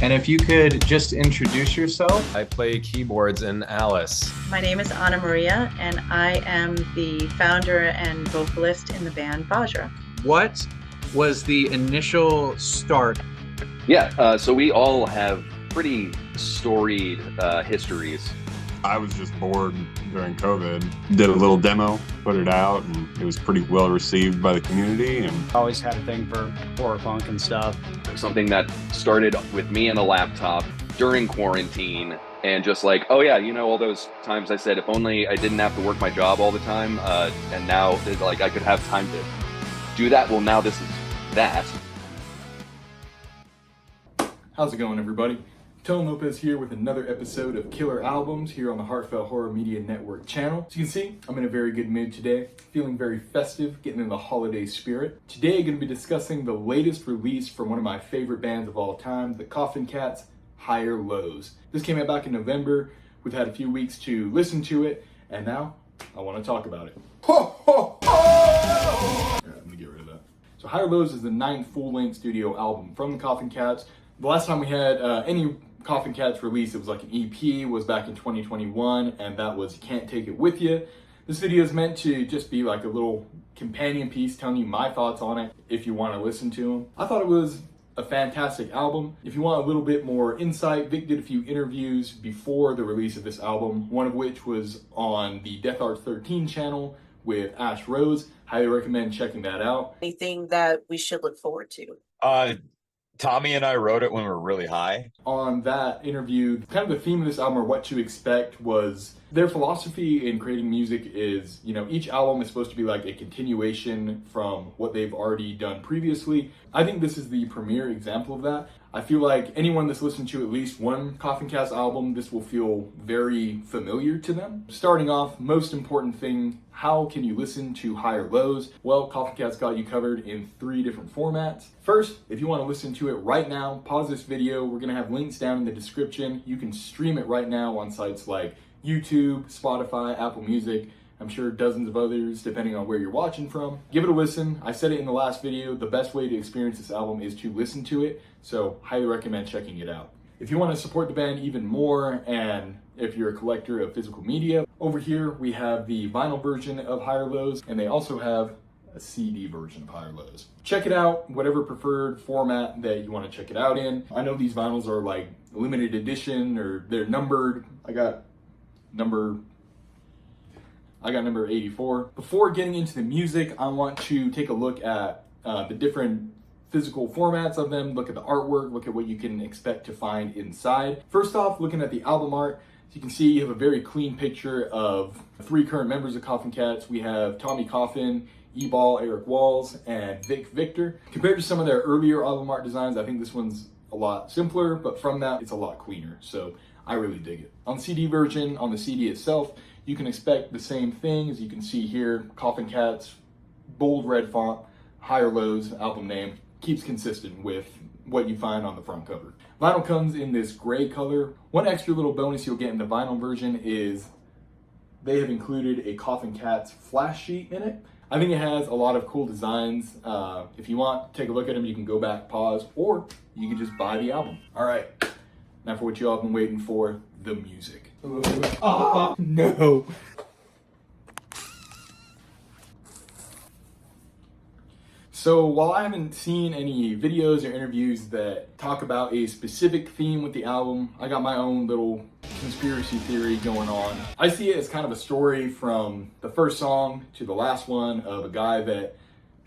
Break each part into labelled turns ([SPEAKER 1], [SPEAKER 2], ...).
[SPEAKER 1] And if you could just introduce yourself.
[SPEAKER 2] I play keyboards in Alice.
[SPEAKER 3] My name is Anna Maria, and I am the founder and vocalist in the band Vajra.
[SPEAKER 1] What was the initial start?
[SPEAKER 4] Yeah, so we all have pretty storied histories.
[SPEAKER 5] I was just bored during COVID. Did a little demo, put it out, and it was pretty well received by the community. And
[SPEAKER 6] always had a thing for horror punk and stuff.
[SPEAKER 4] Something that started with me and a laptop during quarantine, and just like, oh yeah, you know, all those times I said, if only I didn't have to work my job all the time, and now like I could have time to do that. Well, now this is that.
[SPEAKER 7] How's it going, everybody? Tone Lopez here with another episode of Killer Albums here on the Heartfelt Horror Media Network channel. As you can see, I'm in a very good mood today, feeling very festive, getting in the holiday spirit. Today I'm going to be discussing the latest release from one of my favorite bands of all time, the Koffin Cats' Higher Lows. This came out back in November. We've had a few weeks to listen to it, and now I want to talk about it. Ho, ho, ho! All right, I'm going to get rid of that. So Higher Lows is the 9th full-length studio album from the Koffin Cats. The last time we had any Koffin Cats release, it was like an EP, was back in 2021, and that was Can't Take It With You. This video is meant to just be like a little companion piece telling you my thoughts on it if you want to listen to them. I thought it was a fantastic album. If you want a little bit more insight, Vic did a few interviews before the release of this album, one of which was on the Death Arts 13 channel with Ash Rose. Highly recommend checking that out.
[SPEAKER 3] Anything that we should look forward to?
[SPEAKER 2] Tommy and I wrote it when we were really high.
[SPEAKER 7] On that interview, kind of the theme of this album, or what to expect, was their philosophy in creating music is, you know, each album is supposed to be like a continuation from what they've already done previously. I think this is the premier example of that. I feel like anyone that's listened to at least one Koffin Cats album, this will feel very familiar to them. Starting off, most important thing, how can you listen to Higher Lows? Well, Koffin Cats got you covered in 3 different formats. First, if you want to listen to it right now, pause this video. We're going to have links down in the description. You can stream it right now on sites like YouTube, Spotify, Apple Music. I'm sure dozens of others, depending on where you're watching from. Give it a listen. I said it in the last video, the best way to experience this album is to listen to it, so highly recommend checking it out. If you want to support the band even more, and if you're a collector of physical media, over here we have the vinyl version of Higher Lows, and they also have a CD version of Higher Lows. Check it out, whatever preferred format that you want to check it out in. I know these vinyls are like limited edition, or they're numbered. I got number 84. Before getting into the music, I want to take a look at the different physical formats of them, look at the artwork, look at what you can expect to find inside. First off, looking at the album art, as you can see, you have a very clean picture of 3 current members of Koffin Cats. We have Tommy Koffin, E-Ball, Eric Walls, and Vic Victor. Compared to some of their earlier album art designs, I think this one's a lot simpler, but from that, it's a lot cleaner. So I really dig it. On the CD version, on the CD itself, you can expect the same thing. As you can see here, Koffin Cats, bold red font, Higher Lows, album name, keeps consistent with what you find on the front cover. Vinyl comes in this gray color. One extra little bonus you'll get in the vinyl version is they have included a Koffin Cats flash sheet in it. I think it has a lot of cool designs. If you want to take a look at them, you can go back, pause, or you can just buy the album. All right, now for what you all have been waiting for, the music. Oh, no. So while I haven't seen any videos or interviews that talk about a specific theme with the album, I got my own little conspiracy theory going on. I see it as kind of a story from the first song to the last one of a guy that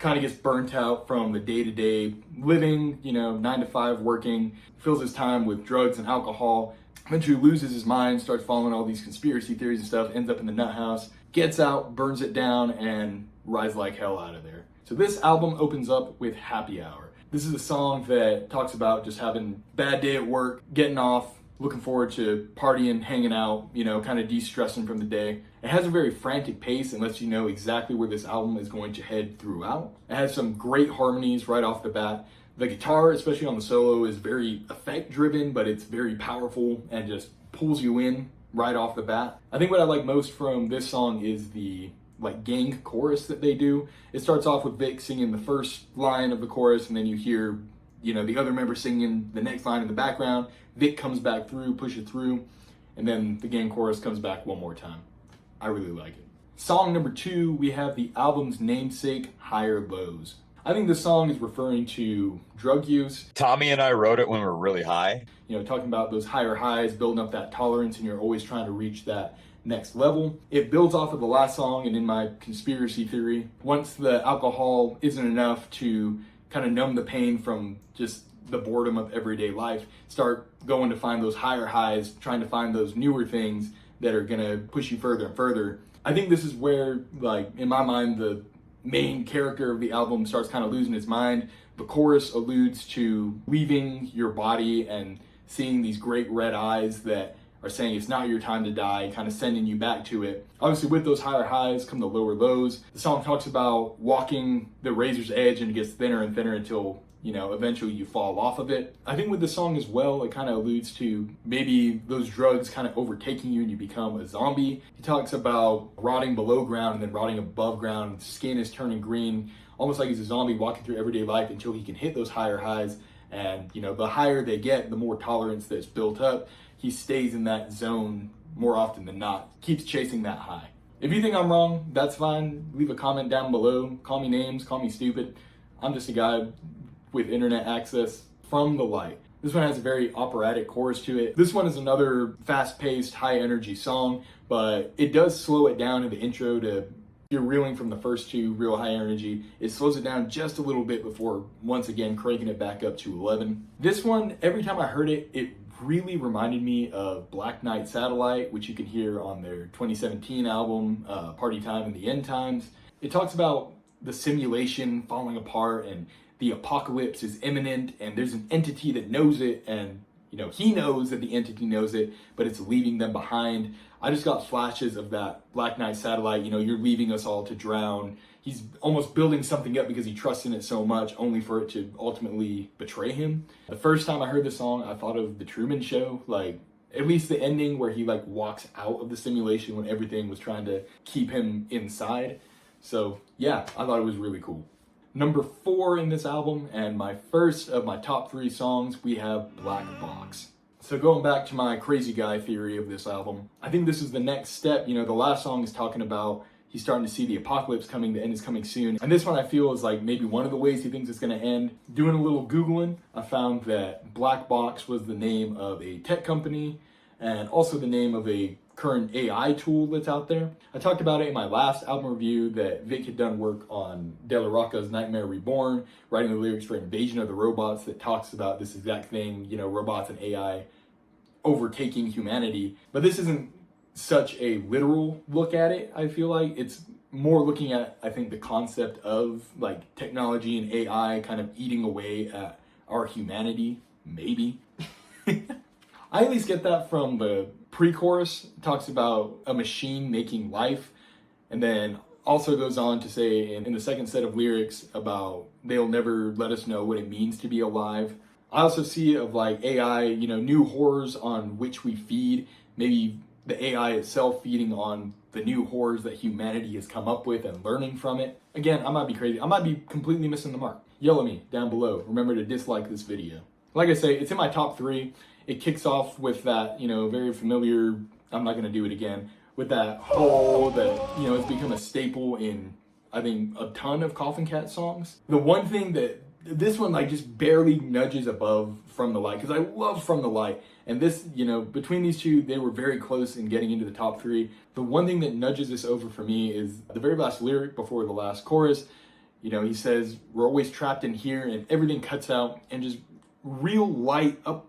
[SPEAKER 7] kind of gets burnt out from the day-to-day living, you know, 9 to 5 working, fills his time with drugs and alcohol, eventually loses his mind, starts following all these conspiracy theories and stuff, ends up in the nut house, gets out, burns it down, and rides like hell out of there. So this album opens up with Happy Hour. This is a song that talks about just having a bad day at work, getting off, looking forward to partying, hanging out, you know, kind of de-stressing from the day. It has a very frantic pace and lets you know exactly where this album is going to head throughout. It has some great harmonies right off the bat. The guitar, especially on the solo, is very effect-driven, but it's very powerful and just pulls you in right off the bat. I think what I like most from this song is the gang chorus that they do. It starts off with Vic singing the first line of the chorus, and then you hear you know, the other member singing the next line in the background. Vic comes back through, pushes through, and then the gang chorus comes back one more time. I really like it. Song number 2, we have the album's namesake, Higher Lows. I think this song is referring to drug use.
[SPEAKER 2] Tommy and I wrote it when we were really high.
[SPEAKER 7] You know, talking about those higher highs, building up that tolerance, and you're always trying to reach that next level. It builds off of the last song, and in my conspiracy theory, once the alcohol isn't enough to kind of numb the pain from just the boredom of everyday life, start going to find those higher highs, trying to find those newer things that are gonna push you further and further. I think this is where, like, in my mind, the main character of the album starts kind of losing his mind. The chorus alludes to leaving your body and seeing these great red eyes that are saying it's not your time to die, kind of sending you back to it. Obviously, with those higher highs come the lower lows. The song talks about walking the razor's edge, and it gets thinner and thinner until, you know, eventually you fall off of it. I think with the song as well, it kind of alludes to maybe those drugs kind of overtaking you and you become a zombie. He talks about rotting below ground and then rotting above ground. Skin is turning green, almost like he's a zombie walking through everyday life until he can hit those higher highs. And, you know, the higher they get, the more tolerance that's built up. He stays in that zone more often than not, keeps chasing that high. If you think I'm wrong, that's fine. Leave a comment down below. Call me names, call me stupid. I'm just a guy with internet access. From the Light. This one has a very operatic chorus to it. This one is another fast-paced, high-energy song, but it does slow it down in the intro to, you're reeling from the first two, real high energy. It slows it down just a little bit before once again cranking it back up to 11. This one, every time I heard it, it really reminded me of Black Knight Satellite, which you can hear on their 2017 album, Party Time and the End Times. It talks about the simulation falling apart and the apocalypse is imminent, and there's an entity that knows it, and, you know, he knows that the entity knows it, but it's leaving them behind. I just got flashes of that Black Knight Satellite, you know, you're leaving us all to drown. He's almost building something up because he trusts in it so much, only for it to ultimately betray him. The first time I heard the song, I thought of The Truman Show, like, at least the ending where he, like, walks out of the simulation when everything was trying to keep him inside. So, yeah, I thought it was really cool. Number 4 in this album, and my first of my top 3 songs, we have Black Box. So going back to my crazy guy theory of this album, I think this is the next step. You know, the last song is talking about he's starting to see the apocalypse coming, the end is coming soon. And this one I feel is like maybe one of the ways he thinks it's going to end. Doing a little Googling, I found that Black Box was the name of a tech company and also the name of a current AI tool that's out there. I talked about it in my last album review that Vic had done work on De La Rocca's Nightmare Reborn, writing the lyrics for Invasion of the Robots that talks about this exact thing, you know, robots and AI overtaking humanity. But this isn't such a literal look at it, I feel like. It's more looking at, I think, the concept of like technology and AI kind of eating away at our humanity, maybe. I at least get that from the pre-chorus. It talks about a machine making life, and then also goes on to say in the second set of lyrics about they'll never let us know what it means to be alive. I also see it of like AI, you know, new horrors on which we feed, maybe the AI itself feeding on the new horrors that humanity has come up with and learning from it. Again, I might be crazy. I might be completely missing the mark. Yell at me down below. Remember to dislike this video. Like I say, it's in my top 3. It kicks off with that, you know, very familiar, I'm not going to do it again, with that hole that, you know, it's become a staple in, I think, a ton of Koffin Cat songs. The one thing that, this one like just barely nudges above From the Light, because I love From the Light. And this, you know, between these two, they were very close in getting into the top 3. The one thing that nudges this over for me is the very last lyric before the last chorus. You know, he says, we're always trapped in here and everything cuts out, and just real light up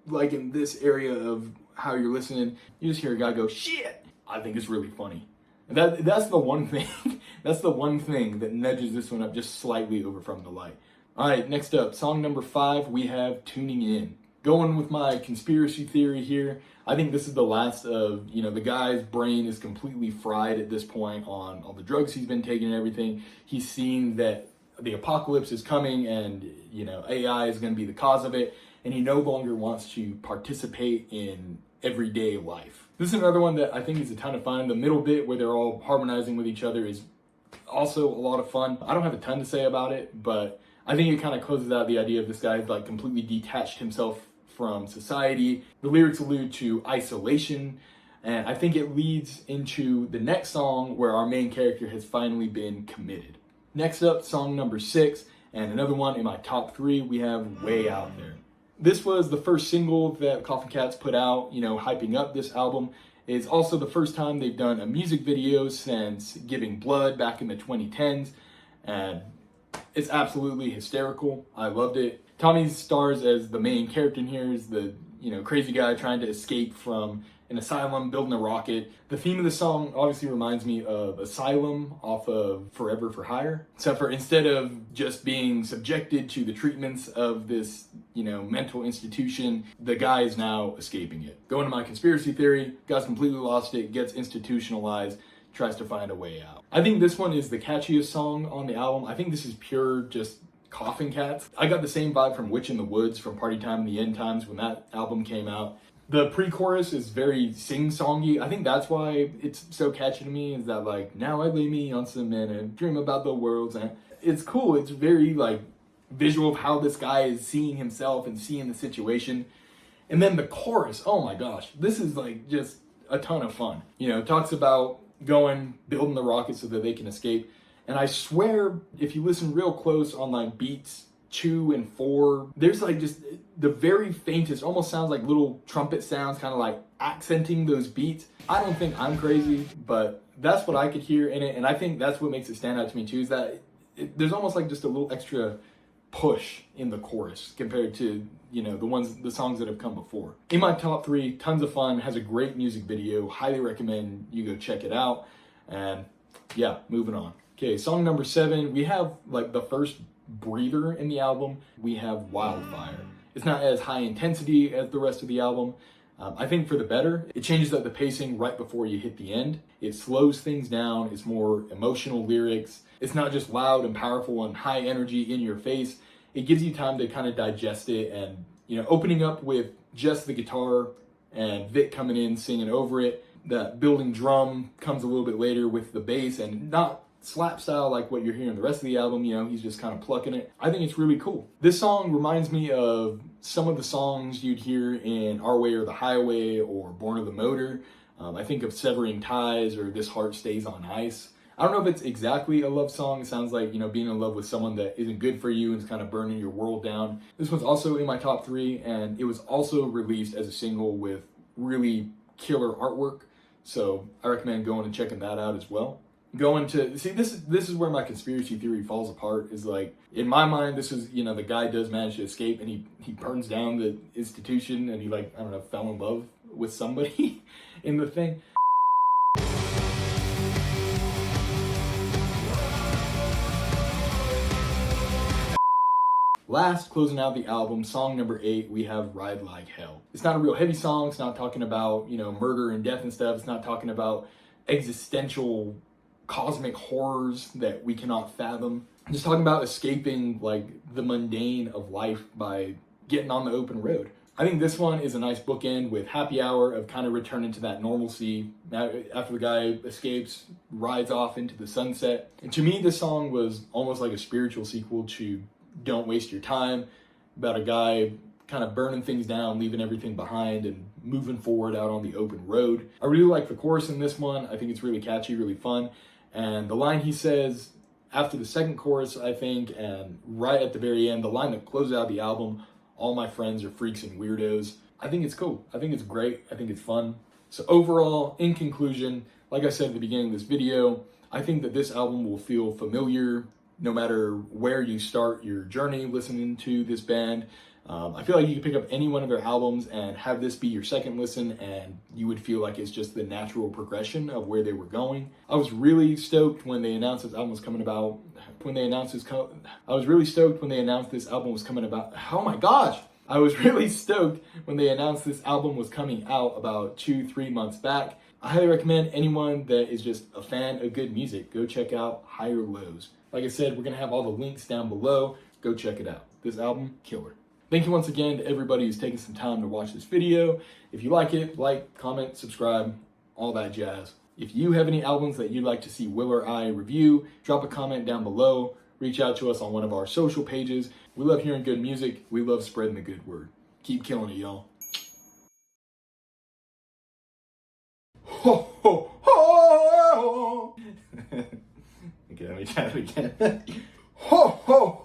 [SPEAKER 7] like in this area of how you're listening, you just hear a guy go, shit! I think it's really funny. And that's the one thing, that's the one thing that nudges this one up just slightly over From the Light. All right, next up, song number 5, we have Tuning In. Going with my conspiracy theory here, I think this is the last of, you know, the guy's brain is completely fried at this point on all the drugs he's been taking and everything. He's seen that the apocalypse is coming and, you know, AI is going to be the cause of it, and he no longer wants to participate in everyday life. This is another one that I think is a ton of fun. The middle bit where they're all harmonizing with each other is also a lot of fun. I don't have a ton to say about it, but I think it kind of closes out the idea of this guy like completely detached himself from society. The lyrics allude to isolation, and I think it leads into the next song where our main character has finally been committed. Next up, song number 6, and another one in my top 3, we have Way Out There. This was the first single that Koffin Cats put out, hyping up this album. It's also the first time they've done a music video since Giving Blood back in the 2010s, and it's absolutely hysterical. I loved it. Tommy stars as the main character in here, is the crazy guy trying to escape from an asylum, building a rocket. The theme of the song obviously reminds me of Asylum off of Forever for Hire, except for instead of just being subjected to the treatments of this mental institution, the guy is now escaping it. Going to my conspiracy theory, guy's completely lost it, gets institutionalized, tries to find a way out. I think this one is the catchiest song on the album. I think this is pure just Koffin Cats. I got the same vibe from Witch in the Woods from Party Time in the End Times when that album came out. The pre-chorus is very sing-songy. I think that's why it's so catchy to me, is that like, now I lay me on cement and dream about the worlds. And it's cool. It's very like visual of how this guy is seeing himself and seeing the situation. And then the chorus, oh my gosh, this is like just a ton of fun. It talks about building the rocket so that they can escape. And I swear, if you listen real close on like beats 2 and 4, there's like just the very faintest, almost sounds like little trumpet sounds, kind of like accenting those beats. I don't think I'm crazy, but that's what I could hear in it. And I think that's what makes it stand out to me too, is that there's almost like just a little extra push in the chorus compared to the songs that have come before. In my top 3, tons of fun, has a great music video, highly recommend you go check it out. And yeah, moving on. Okay, song number 7, we have like the first breather in the album. We have Wildfire. It's not as high intensity as the rest of the album. I think for the better. It changes up the pacing right before you hit the end. It slows things down. It's more emotional lyrics. It's not just loud and powerful and high energy in your face. It gives you time to kind of digest it, and opening up with just the guitar and Vic coming in singing over it. That building drum comes a little bit later with the bass, and not slap style like what you're hearing the rest of the album. He's just kind of plucking it. I think it's really cool. This song reminds me of some of the songs you'd hear in Our Way or the Highway or Born of the Motor. I think of Severing Ties or This Heart Stays on Ice. I don't know if it's exactly a love song. It sounds like, being in love with someone that isn't good for you and is kind of burning your world down. This one's also in my top 3, and it was also released as a single with really killer artwork. So I recommend going and checking that out as well. This is where my conspiracy theory falls apart, is like, in my mind, this is, the guy does manage to escape, and he burns down the institution, and he fell in love with somebody in the thing. Last, closing out the album, song number 8, we have Ride Like Hell. It's not a real heavy song. It's not talking about, murder and death and stuff. It's not talking about existential cosmic horrors that we cannot fathom. I'm just talking about escaping like the mundane of life by getting on the open road. I think this one is a nice bookend with Happy Hour of kind of returning to that normalcy after the guy escapes, rides off into the sunset. And to me, this song was almost like a spiritual sequel to Don't Waste Your Time, about a guy kind of burning things down, leaving everything behind and moving forward out on the open road. I really like the chorus in this one. I think it's really catchy, really fun. And the line he says after the second chorus, I think, and right at the very end, the line that closes out the album, all my friends are freaks and weirdos. I think it's cool. I think it's great. I think it's fun. So overall, in conclusion, like I said at the beginning of this video, I think that this album will feel familiar no matter where you start your journey listening to this band. I feel like you can pick up any one of their albums and have this be your second listen, and you would feel like it's just the natural progression of where they were going. I was really stoked when they announced this album was coming about. I was really stoked when they announced this album was coming about. Oh my gosh! I was really stoked when they announced this album was coming out about 2-3 months back. I highly recommend anyone that is just a fan of good music, go check out Higher Lows. Like I said, we're going to have all the links down below. Go check it out. This album, killer. Thank you once again to everybody who's taken some time to watch this video. If you like it, like, comment, subscribe, all that jazz. If you have any albums that you'd like to see Will or I review, drop a comment down below. reach out to us on one of our social pages. We love hearing good music. We love spreading the good word. Keep killing it, y'all. Ho, ho, ho! Okay, let me try it again. Ho, ho,